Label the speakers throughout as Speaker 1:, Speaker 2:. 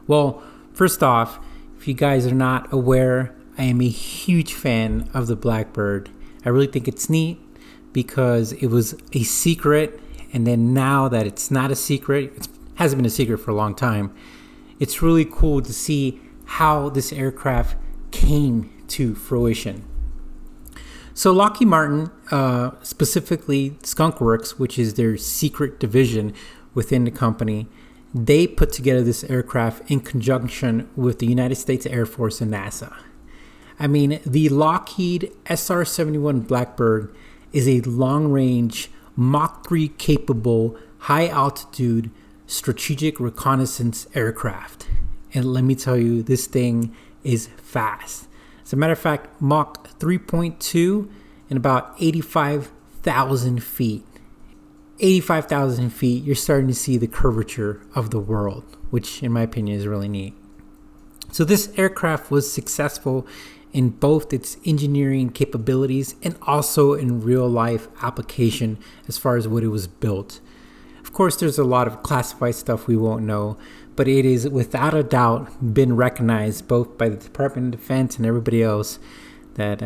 Speaker 1: Well, first off, if you guys are not aware, I am a huge fan of the Blackbird. I really think it's neat because it was a secret, and then now that it's not a secret, it hasn't been a secret for a long time, it's really cool to see how this aircraft came to fruition. So Lockheed Martin, specifically Skunk Works, which is their secret division within the company, they put together this aircraft in conjunction with the United States Air Force and NASA. I mean, the Lockheed SR-71 Blackbird is a long-range, Mach 3 capable, high-altitude strategic reconnaissance aircraft. And let me tell you, this thing is fast. As a matter of fact, Mach 3.2 in about 85,000 feet. 85,000 feet, you're starting to see the curvature of the world, which in my opinion is really neat. So this aircraft was successful in both its engineering capabilities and also in real life application as far as what it was built. Of course, there's a lot of classified stuff we won't know, but it is without a doubt been recognized both by the Department of Defense and everybody else that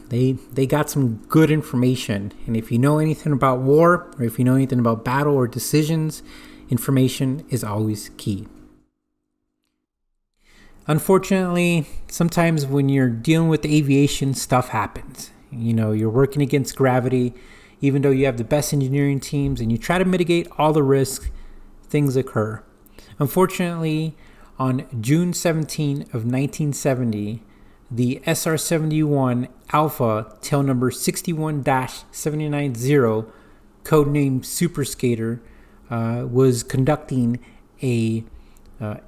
Speaker 1: they got some good information. And if you know anything about war, or if you know anything about battle or decisions, information is always key. Unfortunately, sometimes when you're dealing with aviation, stuff happens. You know, you're working against gravity, even though you have the best engineering teams and you try to mitigate all the risks, things occur. Unfortunately, on June 17 of 1970, the SR-71 Alpha tail number 61-790, codenamed Super Skater, was conducting a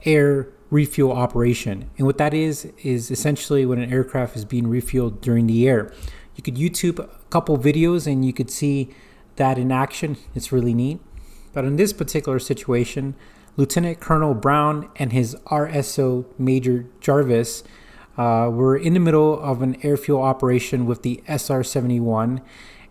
Speaker 1: air refuel operation. And what that is essentially when an aircraft is being refueled during the air. You could YouTube a couple videos and you could see that in action. It's really neat. But in this particular situation, Lieutenant Colonel Brown and his RSO Major Jarvis were in the middle of an air fuel operation with the SR-71,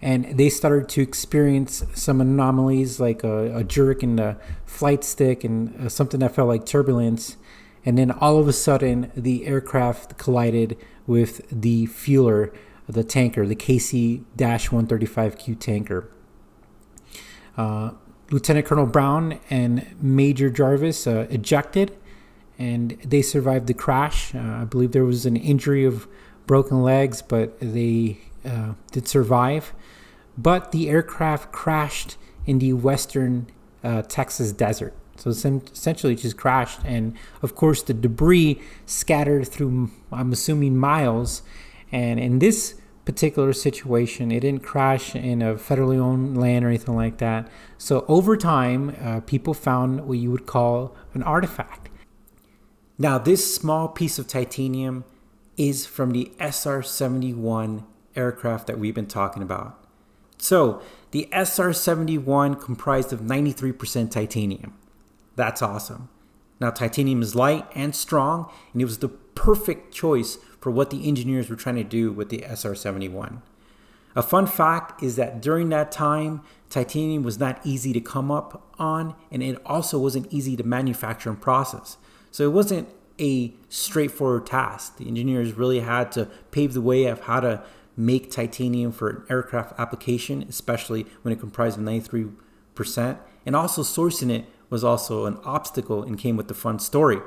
Speaker 1: and they started to experience some anomalies like a jerk in the flight stick and something that felt like turbulence. And then all of a sudden, the aircraft collided with the fueler, the tanker, the KC-135Q tanker. Lieutenant Colonel Brown and Major Jarvis ejected, and they survived the crash. I believe there was an injury of broken legs, but they did survive. But the aircraft crashed in the western Texas desert. So essentially it just crashed. And of course the debris scattered through, I'm assuming, miles. And in this particular situation, it didn't crash in a federally owned land or anything like that. So over time, people found what you would call an artifact. Now, this small piece of titanium is from the SR-71 aircraft that we've been talking about. So the SR-71 comprised of 93% titanium. That's awesome. Now, titanium is light and strong, and it was the perfect choice for what the engineers were trying to do with the SR-71. A fun fact is that during that time, titanium was not easy to come up on, and it also wasn't easy to manufacture and process. So it wasn't a straightforward task. The engineers really had to pave the way of how to make titanium for an aircraft application, especially when it comprised of 93%. And also sourcing it was also an obstacle and came with the fun story.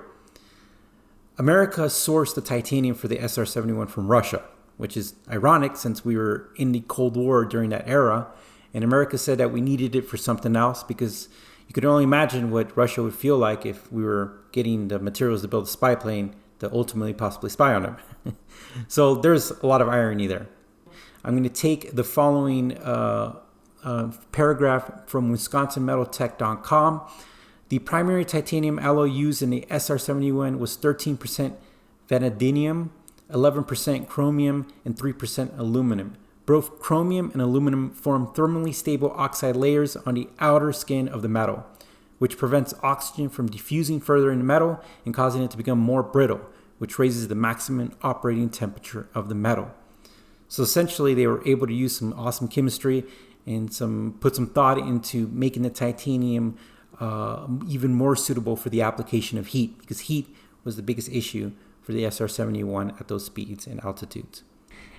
Speaker 1: America sourced the titanium for the SR-71 from Russia, which is ironic since we were in the Cold War during that era. And America said that we needed it for something else because you could only imagine what Russia would feel like if we were getting the materials to build a spy plane to ultimately possibly spy on them. So there's a lot of irony there. I'm going to take the following paragraph from WisconsinMetalTech.com. The primary titanium alloy used in the SR-71 was 13% vanadium, 11% chromium, and 3% aluminum. Both chromium and aluminum form thermally stable oxide layers on the outer skin of the metal, which prevents oxygen from diffusing further in the metal and causing it to become more brittle, which raises the maximum operating temperature of the metal. So essentially, they were able to use some awesome chemistry and put some thought into making the titanium even more suitable for the application of heat, because heat was the biggest issue for the SR-71 at those speeds and altitudes.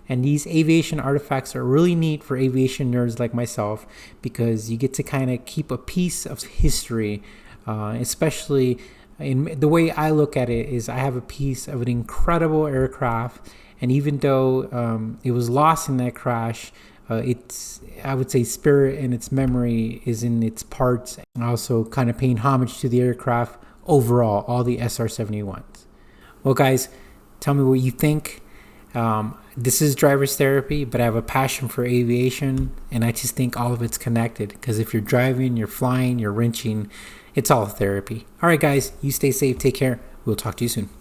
Speaker 1: And these aviation artifacts are really neat for aviation nerds like myself, because you get to kind of keep a piece of history, especially in the way I look at it is I have a piece of an incredible aircraft. And even though it was lost in that crash, its, I would say, spirit and its memory is in its parts. And also kind of paying homage to the aircraft overall, all the SR-71s. Well, guys, tell me what you think. This is driver's therapy, but I have a passion for aviation, and I just think all of it's connected, because if you're driving, you're flying, you're wrenching, it's all therapy. All right, guys, you stay safe. Take care. We'll talk to you soon.